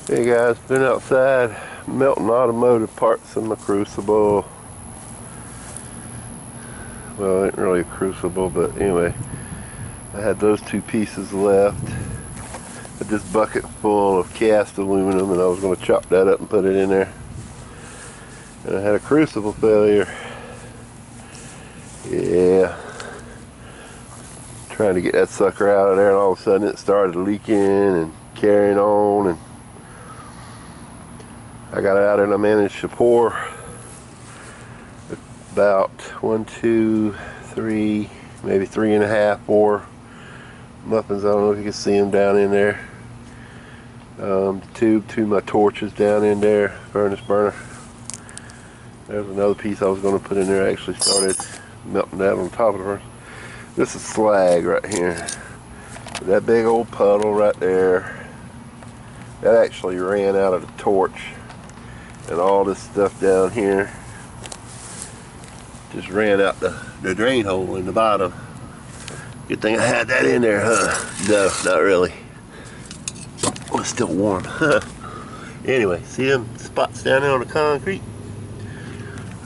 Hey guys, been outside melting automotive parts in my Crucible. Well, it ain't really a Crucible, but anyway, I had those two pieces left. With this bucket full of cast aluminum, and I was going to chop that up and put it in there. And I had a Crucible failure. Yeah. Trying to get that sucker out of there, and all of a sudden it started leaking and carrying on, and I got it out and I managed to pour about 1, 2, 3, maybe 3.5, 4 muffins. I don't know if you can see them down in there. The tube to my torches down in there, furnace burner. There's another piece I was going to put in there. I actually started melting that on top of the furnace. This is slag right here. That big old puddle right there, that actually ran out of the torch. And all this stuff down here just ran out the drain hole in the bottom. Good thing I had that in there, huh? No, not really. Oh, it's still warm. Anyway, see them spots down there on the concrete?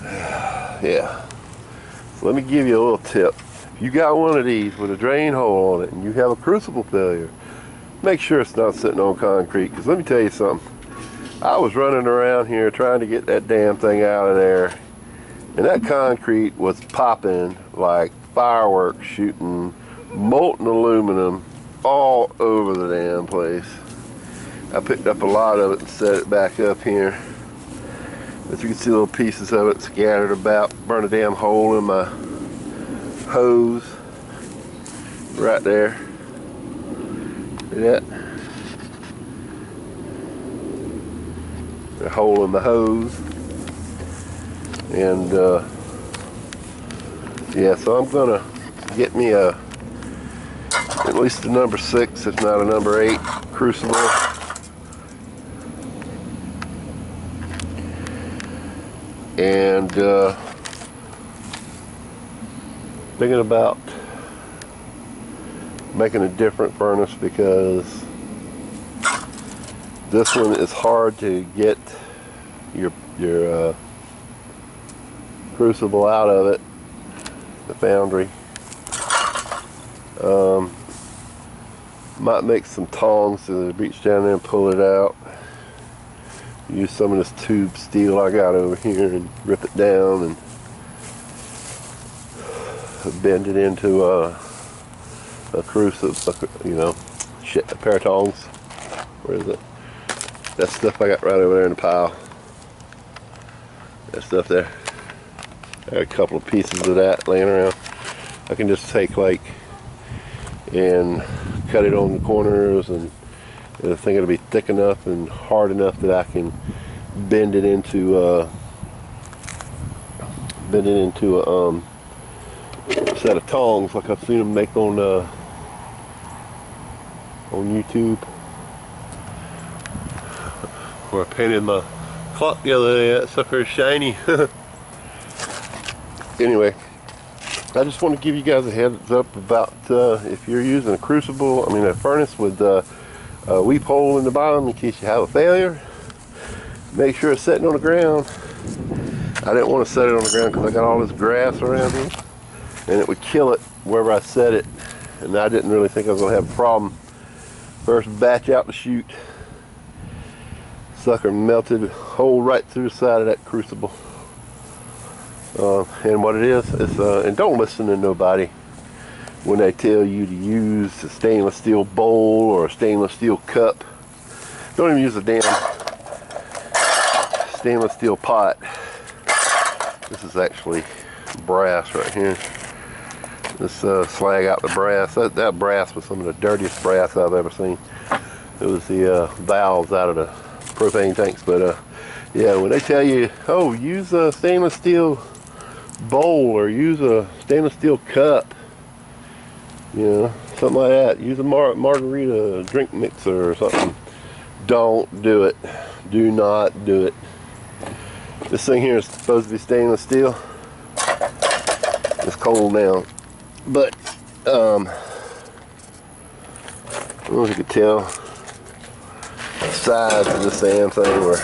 Yeah. So let me give you a little tip. If you got one of these with a drain hole on it and you have a Crucible failure, make sure it's not sitting on concrete, because let me tell you something. I was running around here trying to get that damn thing out of there, and that concrete was popping like fireworks, shooting molten aluminum all over the damn place. I picked up a lot of it and set it back up here. As you can see, little pieces of it scattered about. Burned a damn hole in my hose right there. See that? A hole in the hose. And yeah, so I'm gonna get me at least a number 6, if not a number 8 Crucible. And thinking about making a different furnace, because this one is hard to get your Crucible out of it, the foundry. Might make some tongs to reach down there and pull it out. Use some of this tube steel I got over here and rip it down and bend it into a Crucible, you know, a pair of tongs. Where is it? That stuff I got right over there in the pile. That stuff there. I got a couple of pieces of that laying around. I can just take and cut it on the corners, and I think it'll be thick enough and hard enough that I can bend it into a set of tongs, like I've seen them make on YouTube. Where I painted my clock the other day, that sucker is shiny. Anyway, I just want to give you guys a heads up about if you're using a Crucible, a furnace with a weep hole in the bottom in case you have a failure. Make sure it's sitting on the ground. I didn't want to set it on the ground because I got all this grass around here, and it would kill it wherever I set it, and I didn't really think I was going to have a problem. First batch out the chute, sucker melted a hole right through the side of that Crucible. And what it is, and don't listen to nobody when they tell you to use a stainless steel bowl or a stainless steel cup. Don't even use a damn stainless steel pot. This is actually brass right here. This slag out the brass. That brass was some of the dirtiest brass I've ever seen. It was the valves out of the propane tanks. But yeah, when they tell you, oh, use a stainless steel bowl or use a stainless steel cup, you know, something like that, use a margarita drink mixer or something, don't do it. Do not do it. This thing here is supposed to be stainless steel. It's cold now, but I don't know if you could tell, sides of this damn thing were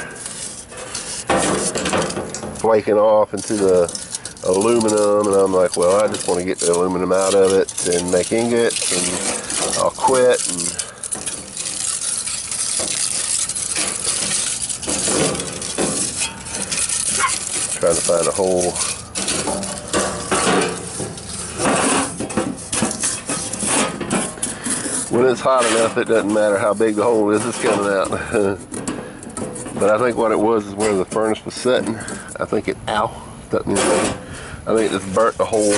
flaking off into the aluminum, and I'm like, well, I just want to get the aluminum out of it and make ingots, and I'll quit. And trying to find a hole. When it's hot enough, it doesn't matter how big the hole is, it's coming out. But I think what it was is where the furnace was sitting. I think it, ow, stuck me in there. I think it just burnt the hole.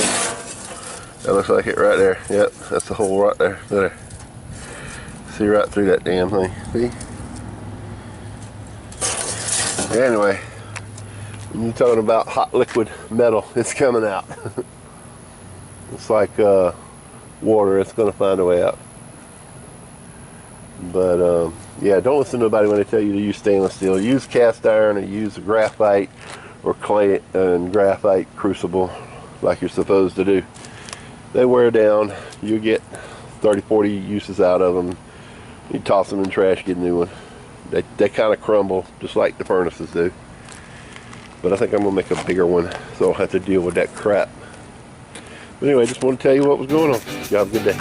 That looks like it right there. Yep, that's the hole right there. There. See right through that damn thing. See? Anyway, when you're talking about hot liquid metal, it's coming out. It's like water, it's going to find a way out. But yeah, don't listen to nobody when they tell you to use stainless steel. Use cast iron, or use graphite or clay and graphite crucible like you're supposed to do. They wear down. You get 30-40 uses out of them. You toss them in the trash, get a new one. They kind of crumble just like the furnaces do. But I think I'm going to make a bigger one so I don't have to deal with that crap. But anyway, just want to tell you what was going on. You have a good day.